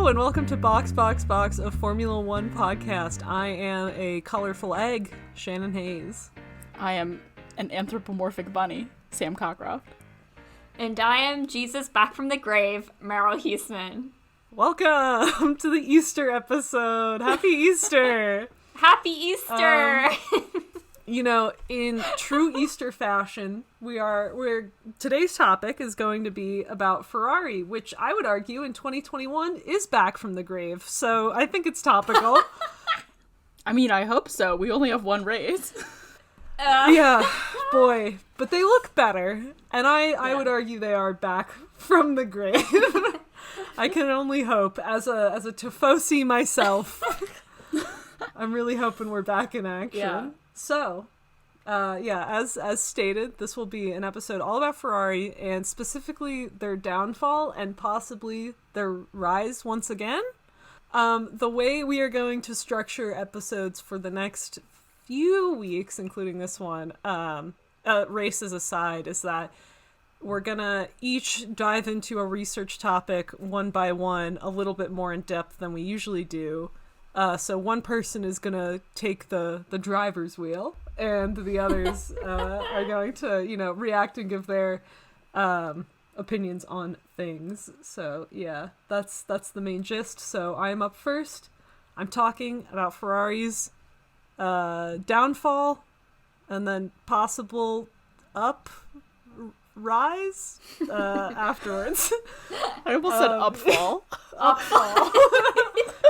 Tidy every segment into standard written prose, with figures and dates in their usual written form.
and welcome to Box, a Formula One podcast. I am a colorful egg, Shannon Hayes. I am an anthropomorphic bunny, Sam Cockcroft. And I am Jesus back from the grave, Meryl Huseman. Welcome to the Easter episode. Happy Easter! Happy Easter! You know, in true Easter fashion, today's topic is going to be about Ferrari, which I would argue in 2021 is back from the grave. So I think it's topical. I mean, I hope so. We only have one race. Yeah, boy. But they look better. And I would argue they are back from the grave. I can only hope. As a Tifosi myself, I'm really hoping we're back in action. Yeah. So, as stated, this will be an episode all about Ferrari and specifically their downfall and possibly their rise once again. The way we are going to structure episodes for the next few weeks, including this one, races aside, is that we're gonna each dive into a research topic one by one, a little bit more in depth than we usually do. So one person is going to take the driver's wheel, and the others are going to, react and give their opinions on things. So, yeah, that's the main gist. So I am up first. I'm talking about Ferrari's downfall and then possible rise afterwards. I almost said upfall. Upfall.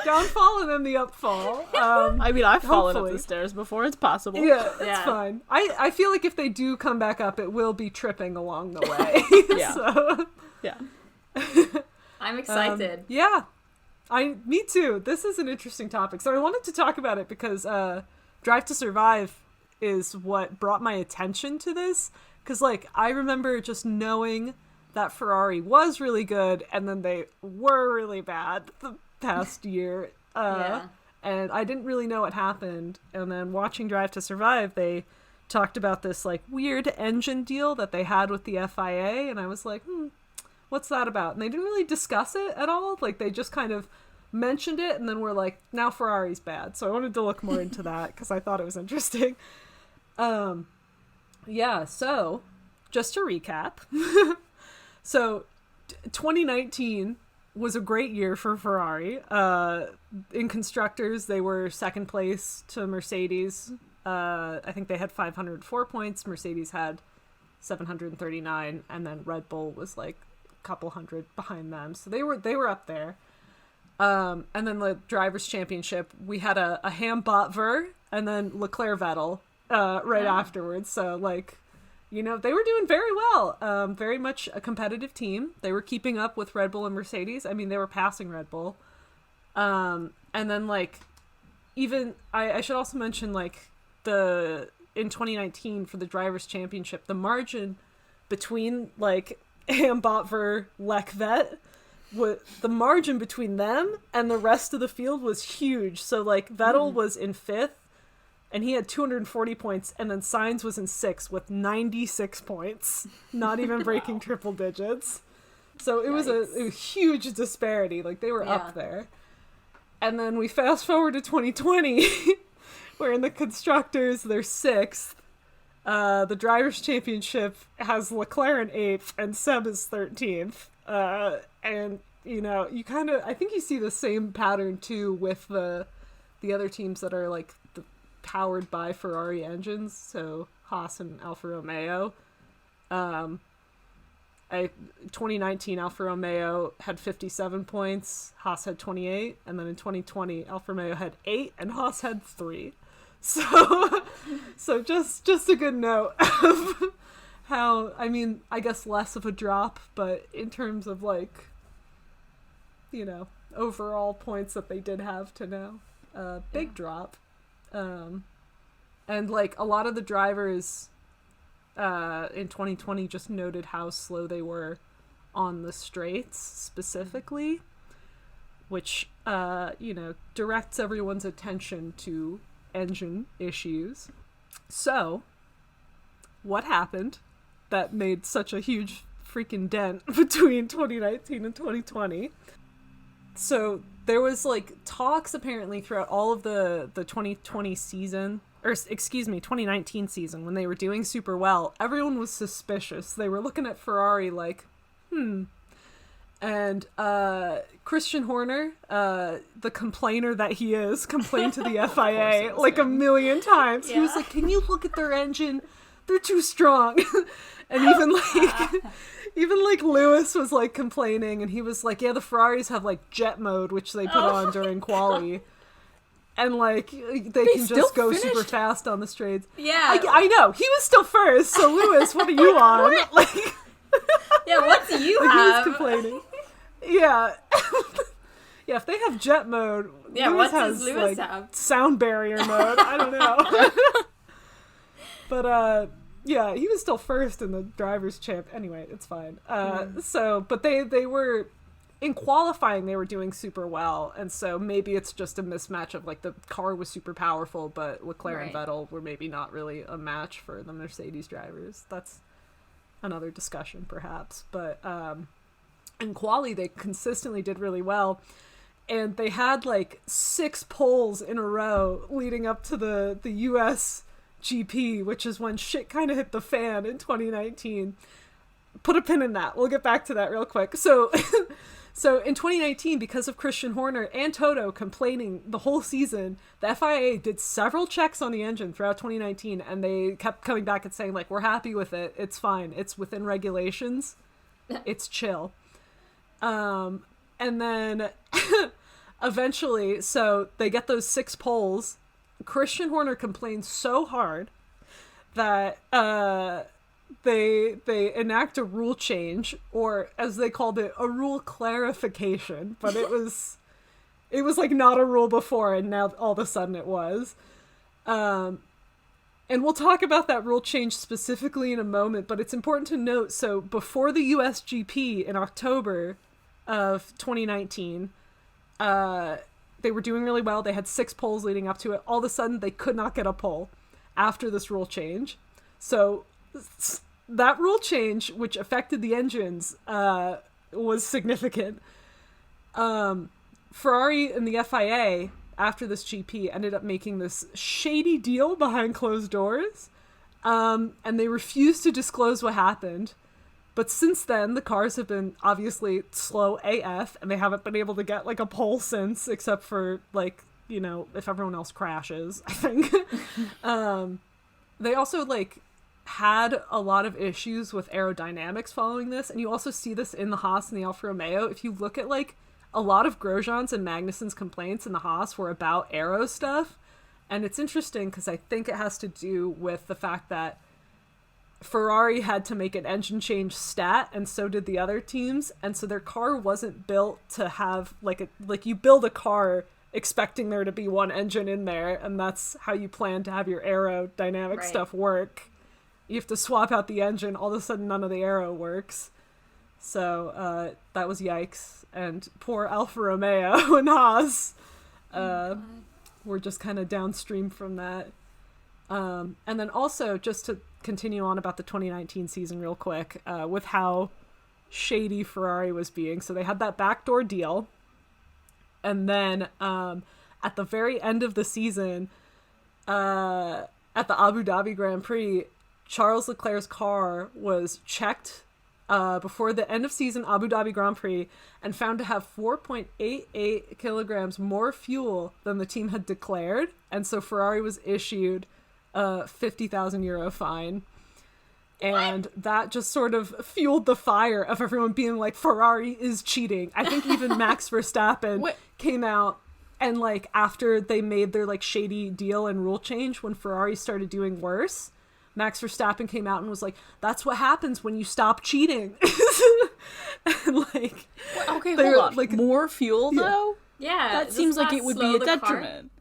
Downfall and then the upfall. I mean, I've fallen up hopefully. the stairs before. It's possible. Yeah, it's Yeah. fine. I feel like if they do come back up, it will be tripping along the way. Yeah. So, Yeah. I'm excited. yeah. Me too. This is an interesting topic. So I wanted to talk about it because Drive to Survive is what brought my attention to this. Because, I remember just knowing that Ferrari was really good and then they were really bad the past year. Yeah. And I didn't really know what happened. And then watching Drive to Survive, they talked about this, weird engine deal that they had with the FIA. And I was like, what's that about? And they didn't really discuss it at all. They just kind of mentioned it and then were like, now Ferrari's bad. So I wanted to look more into that because I thought it was interesting. Yeah, so just to recap. So 2019 was a great year for Ferrari. In constructors, they were second place to Mercedes. I think they had 504 points. Mercedes had 739, and then Red Bull was a couple hundred behind them. So they were up there. And then the Drivers' Championship, we had a Ham-Botver and then Leclerc-Vettel afterwards. So they were doing very well. Very much a competitive team. They were keeping up with Red Bull and Mercedes. I mean, they were passing Red Bull. And then even I should also mention in 2019 for the Drivers' Championship, the margin between Ham-Botver, Lecvet, the margin between them and the rest of the field was huge. So Vettel was in 5th. And he had 240 points, and then Sainz was in 6th with 96 points, not even breaking triple digits. So it was a huge disparity. They were up there. And then we fast forward to 2020, where in the constructors, they're 6th. The Drivers' Championship has Leclerc in 8th, and Seb is 13th. And, you kind of, I think you see the same pattern, too, with the other teams that are, powered by Ferrari engines, so Haas and Alfa Romeo. 2019 Alfa Romeo had 57 points, Haas had 28, and then in 2020 Alfa Romeo had 8 and Haas had 3. So just a good note of how, I guess less of a drop, but in terms of overall points that they did have to now, big drop. And a lot of the drivers in 2020 just noted how slow they were on the straights specifically, which directs everyone's attention to engine issues. So what happened that made such a huge freaking dent between 2019 and 2020? so there was like talks apparently throughout all of the 2020 season, or excuse me, 2019 season, when they were doing super well. Everyone was suspicious. They were looking at Ferrari like, And Christian Horner, the complainer that he is, complained to the FIA like a million times. Yeah. He was like, "Can you look at their engine? They're too strong." And even like Lewis was like complaining, and he was like, "Yeah, the Ferraris have like jet mode, which they put on during quali, and like they can just go super fast on the straights." Yeah, I know he was still first. So Lewis, what are you on? Like, yeah, what do you like, have? He was complaining. Yeah. Yeah, if they have jet mode, yeah, Lewis what has does Lewis like have? sound barrier mode. I don't know. But yeah, he was still first in the drivers' champ. Anyway, it's fine. So, but they were in qualifying, they were doing super well, and so maybe it's just a mismatch of like the car was super powerful, but Leclerc and Vettel were maybe not really a match for the Mercedes drivers. That's another discussion, perhaps. But in quali, they consistently did really well, and they had like 6 poles in a row leading up to the US GP, which is when shit kind of hit the fan in 2019. Put a pin in that. We'll get back to that real quick. So so in 2019, because of Christian Horner and Toto complaining the whole season, the FIA did several checks on the engine throughout 2019, and they kept coming back and saying like, "We're happy with it. It's fine. It's within regulations. It's chill." And then eventually, so they get those 6 poles. Christian Horner complained so hard that they enact a rule change, or as they called it, a rule clarification. But it was like not a rule before, and now all of a sudden it was. And we'll talk about that rule change specifically in a moment, but it's important to note, so before the USGP in October of 2019, they were doing really well. They had 6 poles leading up to it. All of a sudden, they could not get a pole after this rule change. So that rule change, which affected the engines, was significant. Ferrari and the FIA, after this GP, ended up making this shady deal behind closed doors, and they refused to disclose what happened. But since then, the cars have been obviously slow AF, and they haven't been able to get like a pole since, except for like, you know, if everyone else crashes, I think. They also like had a lot of issues with aerodynamics following this, and you also see this in the Haas and the Alfa Romeo. If you look at like a lot of Grosjean's and Magnussen's complaints in the Haas were about aero stuff, and it's interesting because I think it has to do with the fact that Ferrari had to make an engine change stat, and so did the other teams, and so their car wasn't built to have like you build a car expecting there to be one engine in there, and that's how you plan to have your aerodynamic stuff work. You have to swap out the engine, all of a sudden none of the aero works. So that was yikes, and poor Alfa Romeo and Haas were just kind of downstream from that. And then also, just to continue on about the 2019 season real quick, with how shady Ferrari was being. So they had that backdoor deal, and then at the very end of the season, at the Abu Dhabi Grand Prix, Charles Leclerc's car was checked before the end of season Abu Dhabi Grand Prix and found to have 4.88 kilograms more fuel than the team had declared, and so Ferrari was issued a 50,000 euro fine. And that just sort of fueled the fire of everyone being like, Ferrari is cheating. I think even Max Verstappen came out, and like after they made their like shady deal and rule change, when Ferrari started doing worse, Max Verstappen came out and was like, "That's what happens when you stop cheating." And like, okay, hold on. Like more fuel though? Yeah, that seems like it would be a detriment.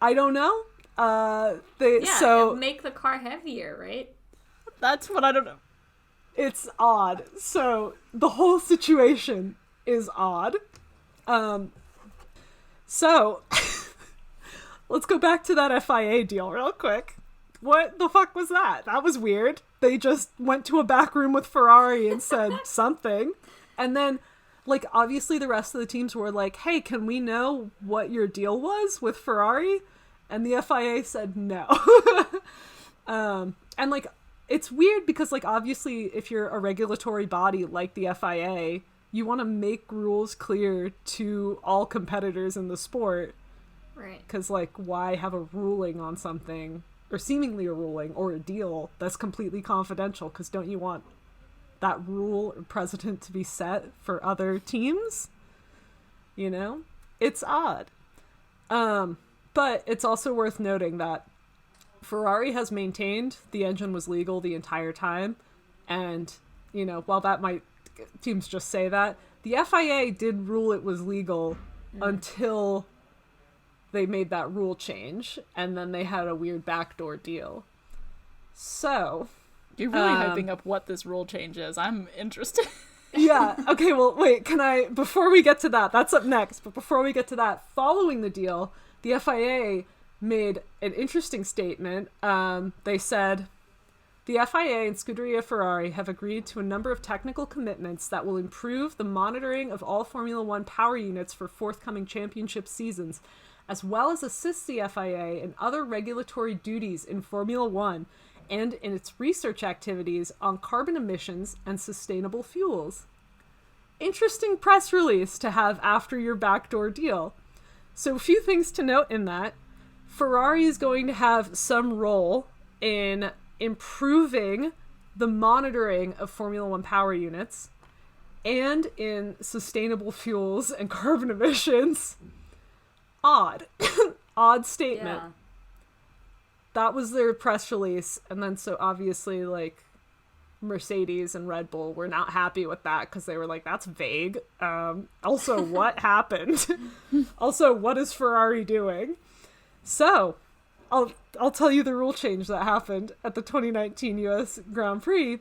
I don't know. Make the car heavier, right? That's what I don't know. It's odd. So the whole situation is odd. So let's go back to that FIA deal real quick. What the fuck was that? That was weird. They just went to a back room with Ferrari and said something. And then like, obviously the rest of the teams were like, hey, can we know what your deal was with Ferrari? And the FIA said no. And, like, it's weird because, like, obviously if you're a regulatory body like the FIA, you want to make rules clear to all competitors in the sport. Right. Because, like, why have a ruling on something, or seemingly a ruling, or a deal that's completely confidential? Because don't you want that rule or precedent to be set for other teams? You know? It's odd. But it's also worth noting that Ferrari has maintained the engine was legal the entire time. And, you know, while that might... teams just say that, the FIA did rule it was legal until they made that rule change, and then they had a weird backdoor deal. So... You're really hyping up what this rule change is. I'm interested. Yeah. Okay, well, wait, before we get to that, that's up next, but before we get to that, following the deal, the FIA made an interesting statement. They said, the FIA and Scuderia Ferrari have agreed to a number of technical commitments that will improve the monitoring of all Formula One power units for forthcoming championship seasons, as well as assist the FIA in other regulatory duties in Formula One and in its research activities on carbon emissions and sustainable fuels. Interesting press release to have after your backdoor deal. So a few things to note in that. Ferrari is going to have some role in improving the monitoring of Formula One power units and in sustainable fuels and carbon emissions. Odd. Odd statement. Yeah. That was their press release, and then so obviously, like, Mercedes and Red Bull were not happy with that because they were like, that's vague. Also, what happened? Also, what is Ferrari doing? So, I'll tell you the rule change that happened at the 2019 US Grand Prix.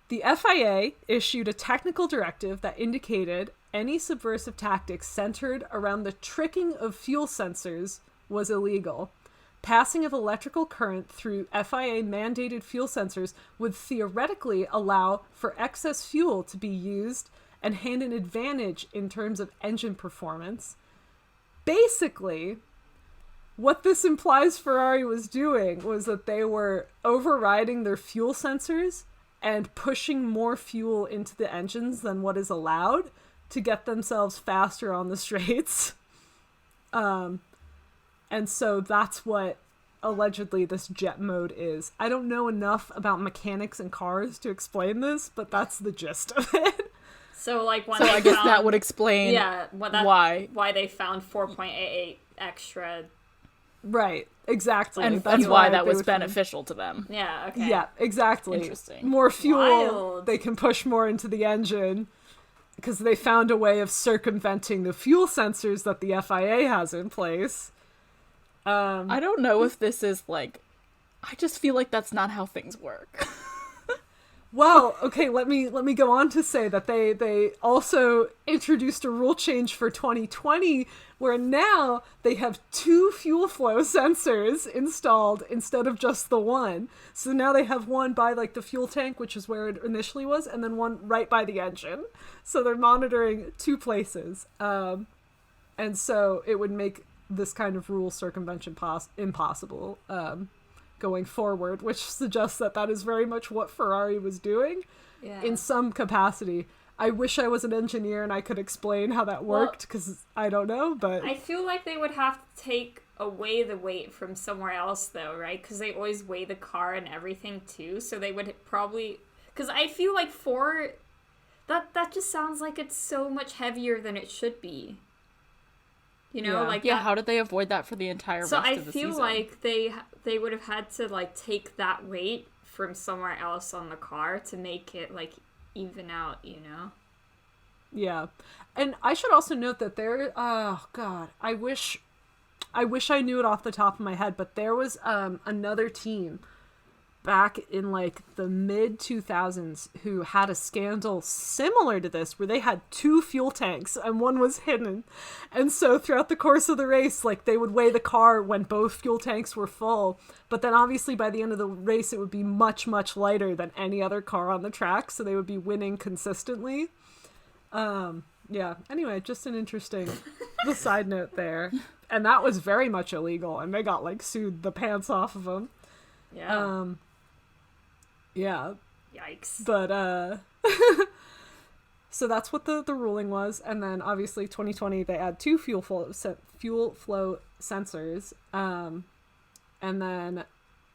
The FIA issued a technical directive that indicated any subversive tactics centered around the tricking of fuel sensors was illegal. Passing of electrical current through FIA-mandated fuel sensors would theoretically allow for excess fuel to be used and hand an advantage in terms of engine performance. Basically, what this implies Ferrari was doing was that they were overriding their fuel sensors and pushing more fuel into the engines than what is allowed to get themselves faster on the straights. And so that's what allegedly this jet mode is. I don't know enough about mechanics and cars to explain this, but that's the gist of it. So, like, when So I guess that would explain why they found 4.88 extra. Right, exactly. And that's why that they was would beneficial to them. Yeah, okay. Yeah, exactly. Interesting. More fuel, Wild. they can push more into the engine because they found a way of circumventing the fuel sensors that the FIA has in place. I don't know if this is, like... I just feel like that's not how things work. Well, okay, let me go on to say that they also introduced a rule change for 2020 where now they have 2 fuel flow sensors installed instead of just the one. So now they have one by, like, the fuel tank, which is where it initially was, and then one right by the engine. So they're monitoring 2 places. And so it would make this kind of rule circumvention impossible going forward, which suggests that is very much what Ferrari was doing in some capacity. I wish I was an engineer and I could explain how that worked, because I don't know, but... I feel like they would have to take away the weight from somewhere else, though, right? Because they always weigh the car and everything, too, so they would probably... Because I feel like that just sounds like it's so much heavier than it should be. You know, like how did they avoid that for the entire rest of the season? So I feel like they would have had to, like, take that weight from somewhere else on the car to make it, like, even out, you know? Yeah. And I should also note that oh god, I wish I knew it off the top of my head, but there was another team back in, like, the mid-2000s who had a scandal similar to this, where they had 2 fuel tanks and one was hidden. And so throughout the course of the race, like, they would weigh the car when both fuel tanks were full, but then obviously by the end of the race it would be much, much lighter than any other car on the track, so they would be winning consistently. Yeah. Anyway, just an interesting the side note there. And that was very much illegal, and they got, like, sued the pants off of them. Yeah. Yeah. Yikes. But, so that's what the ruling was. And then, obviously, 2020, they add 2 fuel flow sensors. And then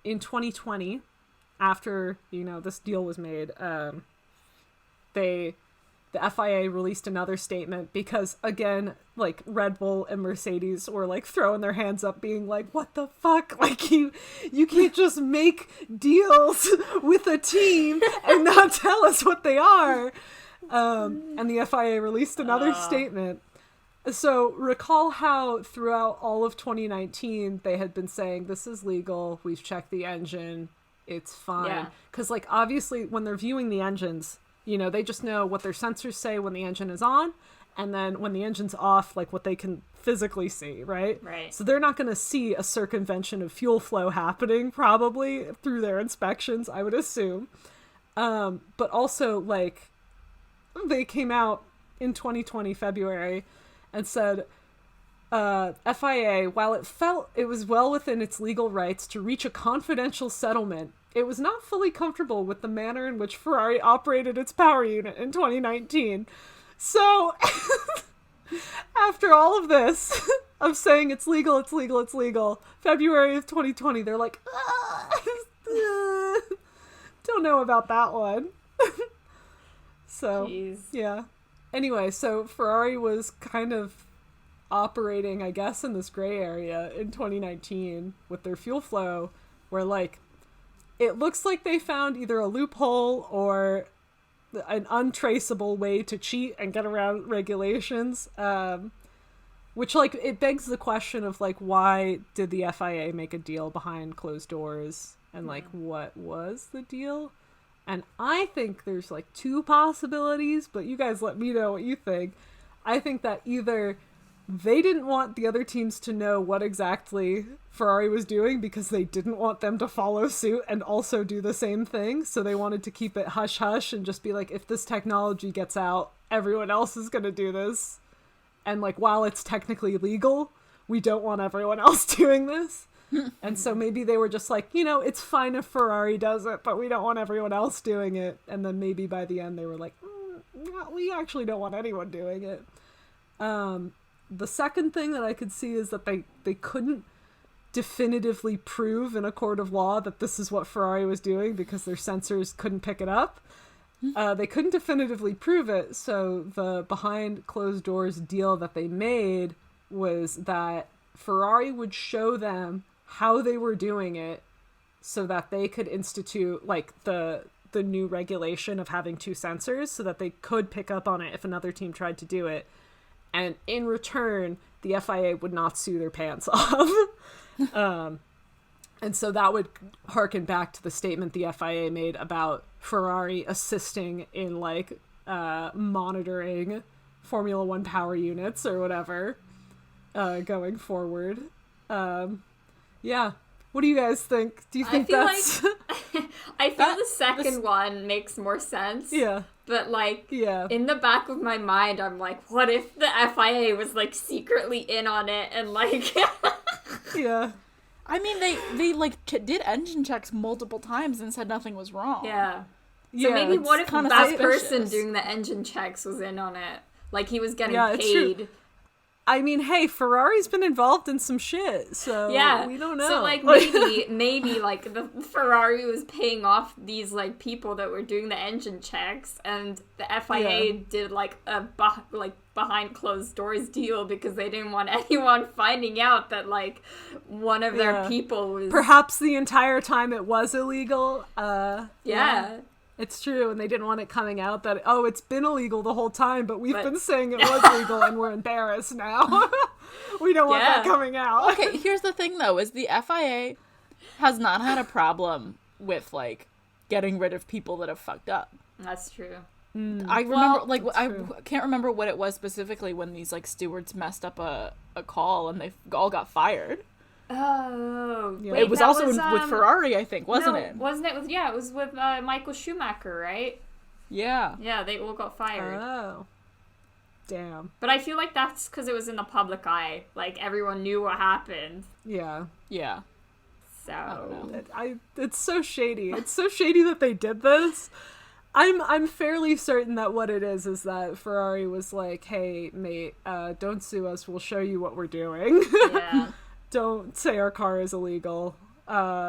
in 2020, after, you know, this deal was made, the FIA released another statement because, again, like, Red Bull and Mercedes were, like, throwing their hands up being like, what the fuck? Like, you can't just make deals with a team and not tell us what they are. And the FIA released another statement. So recall how throughout all of 2019, they had been saying, this is legal, we've checked the engine, it's fine. Yeah. Because, like, obviously, when they're viewing the engines, you know, they just know what their sensors say when the engine is on, and then when the engine's off, like, what they can physically see, right? Right. So they're not going to see a circumvention of fuel flow happening, probably, through their inspections, I would assume. But also, like, they came out in 2020, February, and said, FIA, while it felt it was well within its legal rights to reach a confidential settlement, it was not fully comfortable with the manner in which Ferrari operated its power unit in 2019. So, after all of this, of saying it's legal, February of 2020, they're like, don't know about that one. So, Jeez. Yeah. Anyway, so Ferrari was kind of operating, I guess, in this gray area in 2019 with their fuel flow, where, like, it looks like they found either a loophole or an untraceable way to cheat and get around regulations, which, like, it begs the question of, like, why did the FIA make a deal behind closed doors, and, like, what was the deal? And I think there's, like, 2 possibilities, but you guys let me know what you think. I think that either they didn't want the other teams to know what exactly Ferrari was doing because they didn't want them to follow suit and also do the same thing. So they wanted to keep it hush-hush and just be like, if this technology gets out, everyone else is going to do this. And, like, while it's technically legal, we don't want everyone else doing this. And so maybe they were just like, you know, it's fine if Ferrari does it, but we don't want everyone else doing it. And then maybe by the end they were like, we actually don't want anyone doing it. The second thing that I could see is that they couldn't definitively prove in a court of law that this is what Ferrari was doing because their sensors couldn't pick it up. They couldn't definitively prove it, so the behind closed doors deal that they made was that Ferrari would show them how they were doing it so that they could institute, like, the new regulation of having 2 sensors so that they could pick up on it if another team tried to do it. And in return, the FIA would not sue their pants off. And so that would harken back to the statement the FIA made about Ferrari assisting in, like, monitoring Formula One power units or whatever going forward. Yeah. What do you guys think? Do you think that's... I feel the second one makes more sense. Yeah. But, like, yeah. In the back of my mind, I'm like, what if the FIA was, like, secretly in on it and, like... Yeah. I mean, they like, did engine checks multiple times and said nothing was wrong. Yeah. Yeah, So maybe what if that person suspicious. doing the engine checks was in on it? Like, he was getting Yeah, it's true. paid. I mean, hey, Ferrari's been involved in some shit, so Yeah. we don't know. So, like, maybe, like, the Ferrari was paying off these, like, people that were doing the engine checks, and the FIA did, like, a behind closed doors deal because they didn't want anyone finding out that, like, one of their people was... Perhaps the entire time it was illegal. Yeah. It's true, and they didn't want it coming out that, oh, it's been illegal the whole time, but we've been saying it was legal, and we're embarrassed now. We don't want that coming out. Okay, here's the thing, though, is the FIA has not had a problem with, like, getting rid of people that have fucked up. That's true. I remember, like, I true. can't remember what it was specifically when these, like, stewards messed up a call and they all got fired. Oh, Yeah. wait, It was that also with Ferrari, I think, wasn't it? Wasn't it with, it was with Michael Schumacher, right? Yeah. Yeah, they all got fired. Oh. damn. But I feel like that's because it was in the public eye. Like, everyone knew what happened. Yeah. Yeah. So I don't know. It's so shady. It's so shady that they did this. I'm fairly certain that what it is that Ferrari was like, hey, mate, don't sue us. We'll show you what we're doing. yeah. Don't say our car is illegal.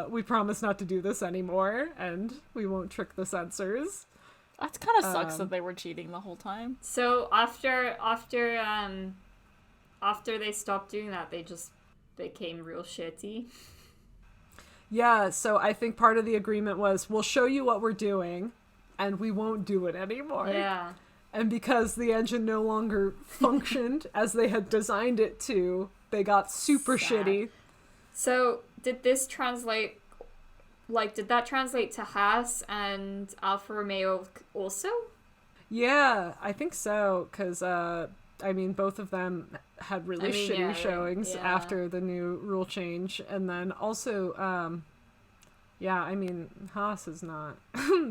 We promise not to do this anymore, and we won't trick the sensors. That kind of sucks that they were cheating the whole time. So after they stopped doing that, they just became real shitty. Yeah, so I think part of the agreement was, we'll show you what we're doing, and we won't do it anymore. Yeah. And because the engine no longer functioned as they had designed it to, they got super Sad. shitty. So did this translate? Like, did that translate to Haas and Alfa Romeo also? Yeah, I think so, because, I mean, both of them had really shitty showings after the new rule change. And then also, yeah, I mean, Haas is not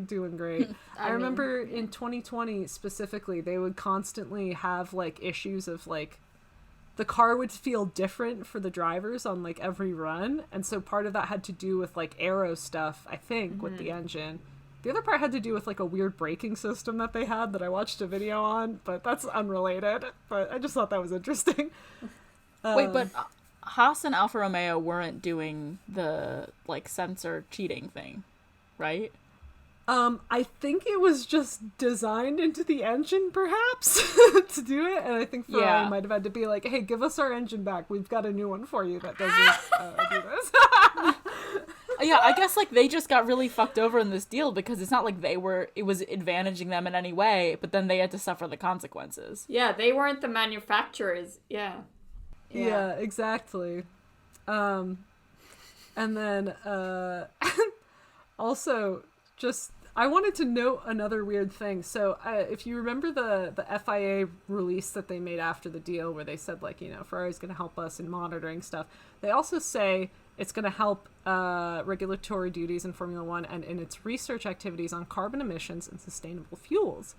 doing great. I remember in 2020 specifically, they would constantly have, like, issues of, like, the car would feel different for the drivers on, like, every run. And so part of that had to do with, like, aero stuff, I think, with the engine. The other part had to do with, like, a weird braking system that they had that I watched a video on, but that's unrelated. But I just thought that was interesting. Wait, but Haas and Alfa Romeo weren't doing the, like, sensor cheating thing, right? I think it was just designed into the engine, perhaps, to do it. And I think Ferrari might have had to be like, hey, give us our engine back. We've got a new one for you that doesn't do this. Yeah, I guess, like, they just got really fucked over in this deal because it's not like it was advantaging them in any way, but then they had to suffer the consequences. Yeah, they weren't the manufacturers. Yeah. Yeah, exactly. And then, also, just, I wanted to note another weird thing. So, if you remember the FIA release that they made after the deal where they said, like, you know, Ferrari's going to help us in monitoring stuff, they also say it's going to help regulatory duties in Formula One and in its research activities on carbon emissions and sustainable fuels,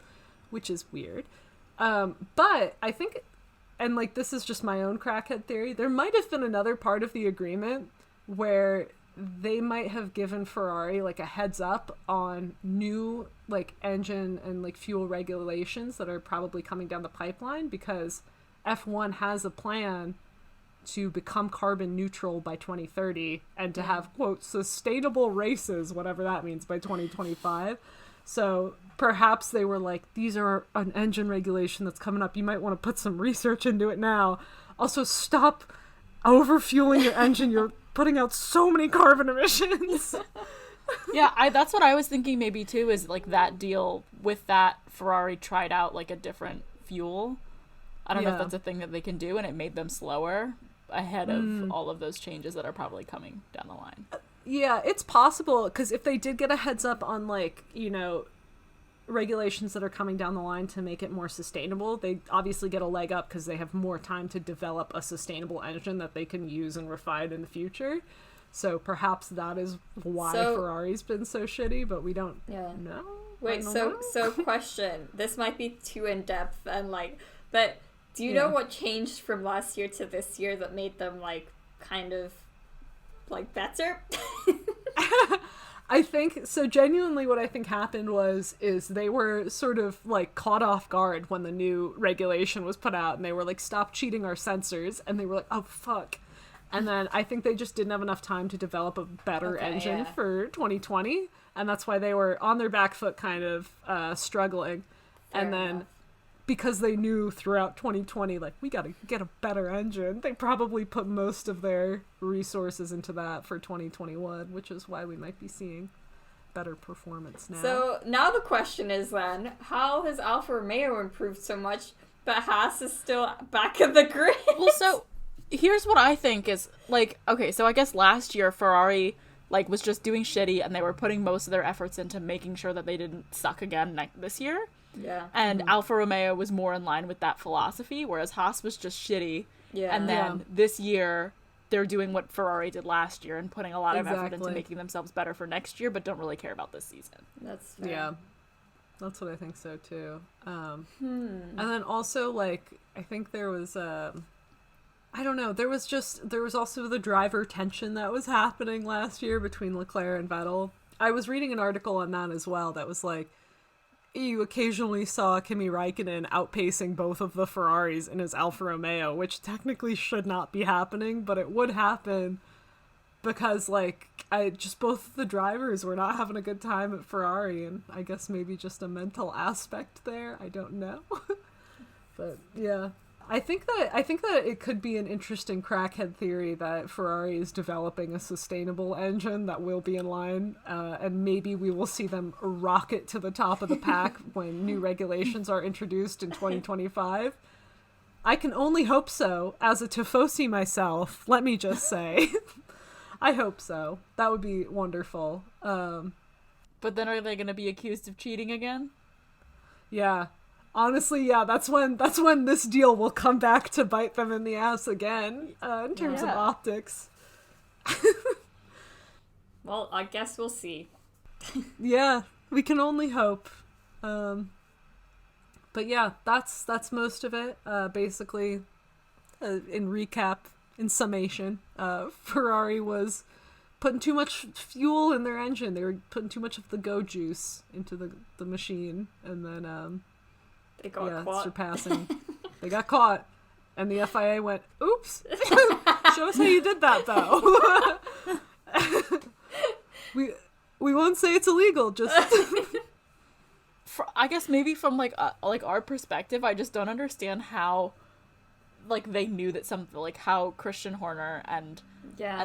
which is weird. But I think, and, like, this is just my own crackhead theory, there might have been another part of the agreement where they might have given Ferrari, like, a heads up on new, like, engine and, like, fuel regulations that are probably coming down the pipeline, because F1 has a plan to become carbon neutral by 2030 and to have, quote, sustainable races, whatever that means, by 2025. So perhaps they were like, these are an engine regulation that's coming up. You might want to put some research into it now. Also, stop overfueling your engine. You're putting out so many carbon emissions. Yeah, that's what I was thinking maybe too, is like that deal with that Ferrari tried out like a different fuel. I don't know if that's a thing that they can do, and it made them slower ahead of all of those changes that are probably coming down the line. Yeah, it's possible, because if they did get a heads up on, like, you know, regulations that are coming down the line to make it more sustainable, they obviously get a leg up because they have more time to develop a sustainable engine that they can use and refine in the future. So perhaps that is why Ferrari's been so shitty, but we don't know. Wait, so question. This might be too in-depth and, like, but do you know what changed from last year to this year that made them, like, kind of, like, better? I think, so genuinely what I think happened is they were sort of, like, caught off guard when the new regulation was put out, and they were like, stop cheating our sensors, and they were like, oh, fuck. And then I think they just didn't have enough time to develop a better engine for 2020, and that's why they were on their back foot kind of struggling. Fair and then enough. Because they knew throughout 2020, like, we gotta get a better engine, they probably put most of their resources into that for 2021, which is why we might be seeing better performance now. So now the question is then, how has Alfa Romeo improved so much, but Haas is still back in the grid? Well, so here's what I think is, like, okay, so I guess last year Ferrari, like, was just doing shitty, and they were putting most of their efforts into making sure that they didn't suck again this year. Yeah. And Alfa Romeo was more in line with that philosophy, whereas Haas was just shitty. Yeah. And then this year, they're doing what Ferrari did last year and putting a lot of effort into making themselves better for next year, but don't really care about this season. That's fair. Yeah. That's what I think so too. And then also, like, I think there was I don't know, there was also the driver tension that was happening last year between Leclerc and Vettel. I was reading an article on that as well that was like, you occasionally saw Kimi Räikkönen outpacing both of the Ferraris in his Alfa Romeo, which technically should not be happening, but it would happen because, like, both of the drivers were not having a good time at Ferrari, and I guess maybe just a mental aspect there. I don't know. But yeah. I think that it could be an interesting crackhead theory that Ferrari is developing a sustainable engine that will be in line, and maybe we will see them rocket to the top of the pack when new regulations are introduced in 2025. I can only hope so. As a Tifosi myself, let me just say, I hope so. That would be wonderful. But then are they going to be accused of cheating again? Yeah. Honestly, yeah, that's when this deal will come back to bite them in the ass again, in terms of optics. Well, I guess we'll see. Yeah, we can only hope. But yeah, that's most of it. Basically, in recap, in summation, Ferrari was putting too much fuel in their engine. They were putting too much of the go juice into the machine, and then they got caught. Surpassing. They got caught, and the FIA went, "Oops! Show us how you did that, though." we won't say it's illegal. Just, I guess maybe from like our perspective, I just don't understand how, like, they knew that something, like how Christian Horner and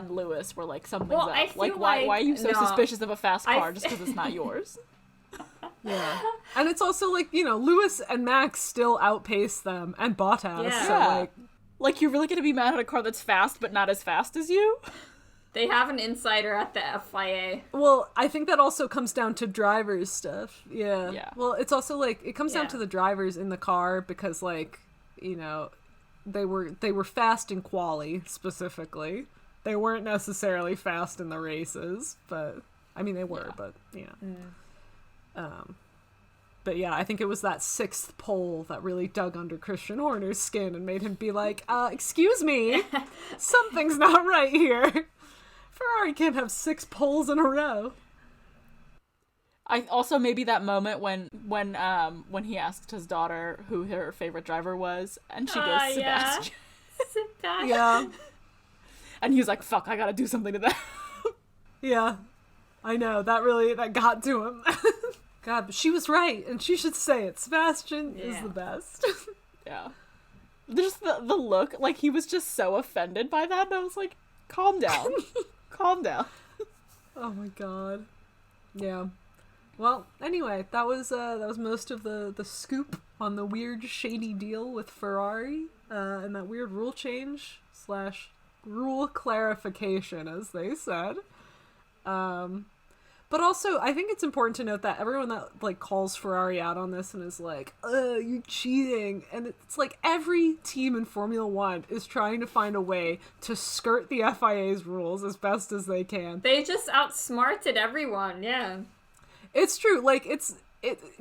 Lewis were like something's up. Like why are you so suspicious of a fast car just because it's not yours? Yeah. And it's also like, you know, Lewis and Max still outpace them, and Bottas. Yeah. So like you're really gonna be mad at a car that's fast but not as fast as you? They have an insider at the FIA. Well, I think that also comes down to drivers stuff. Yeah. Yeah. Well, it's also like it comes down to the drivers in the car because, like, you know, they were fast in quali specifically. They weren't necessarily fast in the races, but I mean they were, but yeah. But yeah, I think it was that 6th pole that really dug under Christian Horner's skin and made him be like, excuse me, something's not right here. Ferrari can't have 6 poles in a row. I also maybe that moment when he asked his daughter who her favorite driver was, and she goes, Sebastian. Sebastian. Yeah. And he was like, fuck, I gotta do something to that. Yeah. I know, that got to him. God, but she was right, and she should say it. Sebastian is the best. Yeah. Just the look, like, he was just so offended by that, and I was like, calm down. Calm down. Oh my god. Yeah. Well, anyway, that was most of the scoop on the weird, shady deal with Ferrari, and that weird rule change / rule clarification, as they said. But also, I think it's important to note that everyone that, like, calls Ferrari out on this and is like, you're cheating. And it's like every team in Formula 1 is trying to find a way to skirt the FIA's rules as best as they can. They just outsmarted everyone, yeah. It's true. Like, it's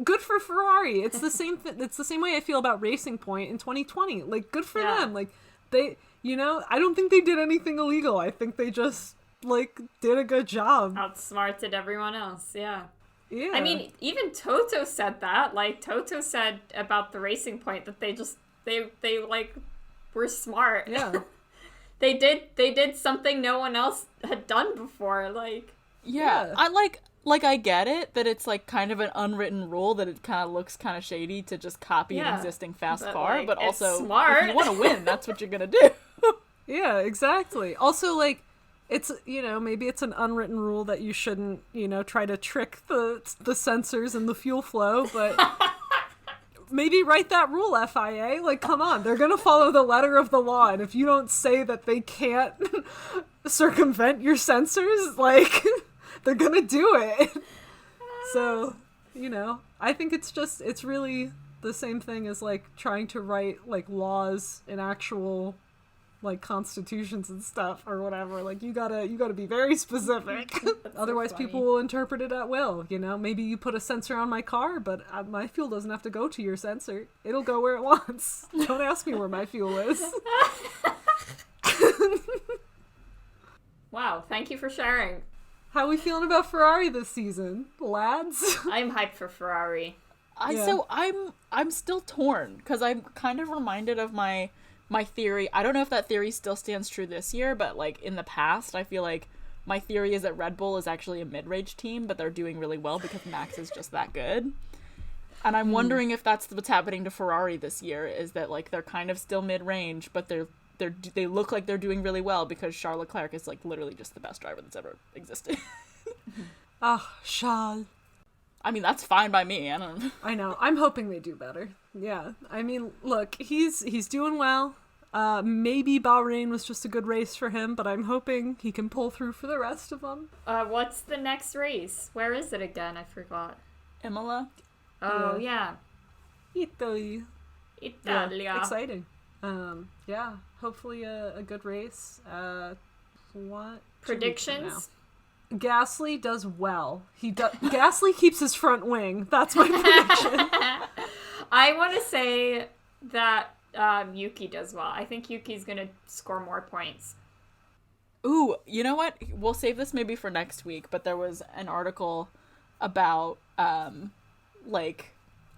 good for Ferrari. It's the same it's the same way I feel about Racing Point in 2020. Like, good for them. Like, they, you know, I don't think they did anything illegal. I think they just, like, did a good job. Outsmarted everyone else, yeah. Yeah. I mean, even Toto said that. Like, Toto said about the Racing Point that they like, were smart. Yeah. They did something no one else had done before, like. Yeah. I like, I get it, that it's, like, kind of an unwritten rule that it kind of looks kind of shady to just copy an existing fast car, like, but also, smart. if you want to win, that's what you're gonna do. Yeah, exactly. Also, like, it's, you know, maybe it's an unwritten rule that you shouldn't, you know, try to trick the sensors and the fuel flow, but maybe write that rule, FIA. Like, come on, they're gonna follow the letter of the law, and if you don't say that they can't circumvent your sensors, like, they're gonna do it. So, you know, I think it's really the same thing as, like, trying to write, like, laws in actual like constitutions and stuff or whatever. Like you gotta be very specific. Otherwise so people will interpret it at will, you know. Maybe you put a sensor on my car, but my fuel doesn't have to go to your sensor. It'll go where it wants. Don't ask me where my fuel is. Wow, thank you for sharing. How are we feeling about Ferrari this season, lads? I'm hyped for Ferrari. So I'm still torn because I'm kind of reminded of my theory. I don't know if that theory still stands true this year, but like in the past, I feel like my theory is that Red Bull is actually a mid-range team, but they're doing really well because Max is just that good. And I'm wondering if that's what's happening to Ferrari this year, is that like they're kind of still mid-range, but they look like they're doing really well because Charles Leclerc is like literally just the best driver that's ever existed. Charles. I mean, that's fine by me. I don't know. I know. I'm hoping they do better. Yeah. I mean, look, he's doing well. Maybe Bahrain was just a good race for him, but I'm hoping he can pull through for the rest of them. What's the next race? Where is it again? I forgot. Imola? Oh, yeah. Italy. Italia. Yeah, exciting. Yeah. Hopefully a good race. What? Predictions? Gasly does well. Gasly keeps his front wing. That's my prediction. I want to say that Yuki does well. I think Yuki's going to score more points. Ooh, you know what? We'll save this maybe for next week, but there was an article about, like,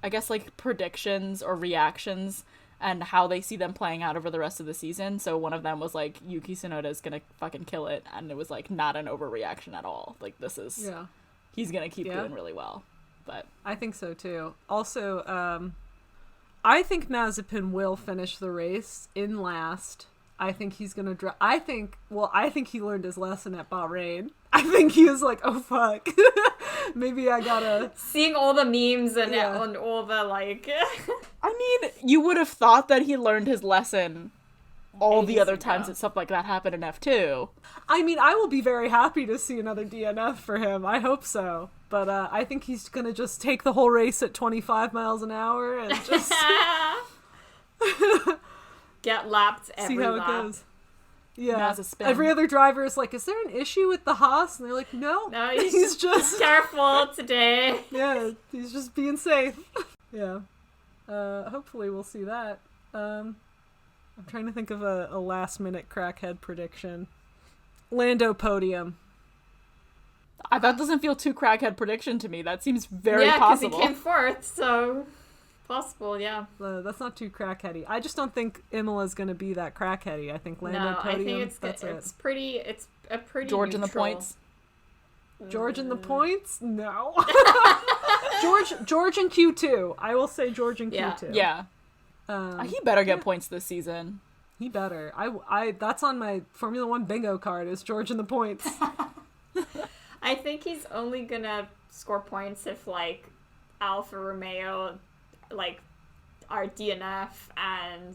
I guess, like, predictions or reactions and how they see them playing out over the rest of the season. So one of them was, like, Yuki Tsunoda is gonna fucking kill it, and it was, like, not an overreaction at all. Like, this is... Yeah. He's gonna keep doing really well. But I think so, too. Also, I think Mazepin will finish the race in last. I think he's gonna I think he learned his lesson at Bahrain. I think he was like, oh, fuck. Maybe I gotta... Seeing all the memes and all the, like... I mean, you would have thought that he learned his lesson all the other times that stuff like that happened in F2. I mean, I will be very happy to see another DNF for him. I hope so. But I think he's gonna just take the whole race at 25 miles an hour and just... Get lapped every see how lap. It goes. Yeah. Spin. Every other driver is like, is there an issue with the Haas? And they're like, no he's just careful today. Yeah, he's just being safe. Yeah. Hopefully we'll see that. I'm trying to think of a last minute crackhead prediction. Lando podium. That doesn't feel too crackhead prediction to me. That seems very possible. Yeah, because he came fourth, so... Possible, yeah. That's not too crackheady. I just don't think Imola's going to be that crackheady. I think Lando podium, I think it's a pretty George neutral. in the points? George in the points? No. George in Q2. I will say George in Q2. Yeah. He better get points this season. He better. I that's on my Formula 1 bingo card is George in the points. I think he's only going to score points if, like, Alfa Romeo... like our DNF and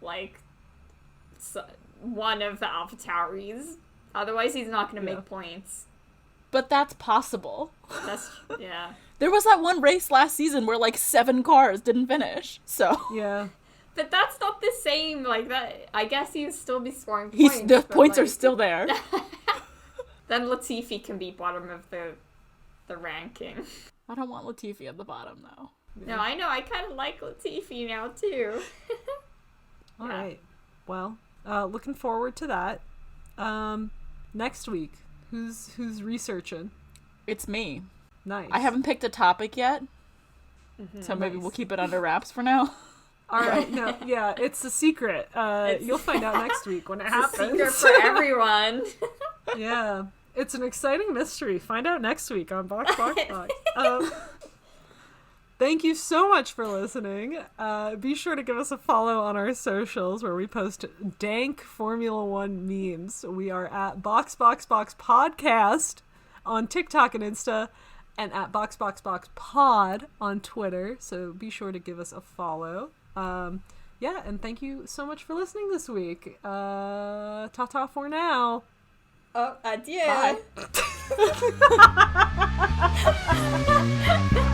like one of the AlphaTauris. Otherwise he's not going to make points. But that's possible. Yeah. There was that one race last season where like 7 cars didn't finish. So yeah. But that's not the same. Like that. I guess he'd still be scoring points. The points are still there. Then Latifi can be bottom of the ranking. I don't want Latifi at the bottom though. No, I know. I kind of like Latifi now, too. All right. Well, looking forward to that. Next week, who's researching? It's me. Nice. I haven't picked a topic yet, so maybe we'll keep it under wraps for now. All right. No, yeah, it's a secret. You'll find out next week when it happens. It's a secret for everyone. Yeah. It's an exciting mystery. Find out next week on Box. Thank you so much for listening. Be sure to give us a follow on our socials where we post dank Formula 1 memes. We are at Box Podcast on TikTok and Insta and at Box Pod on Twitter. So be sure to give us a follow. Yeah, and thank you so much for listening this week. Ta-ta for now. Oh, adieu. Bye.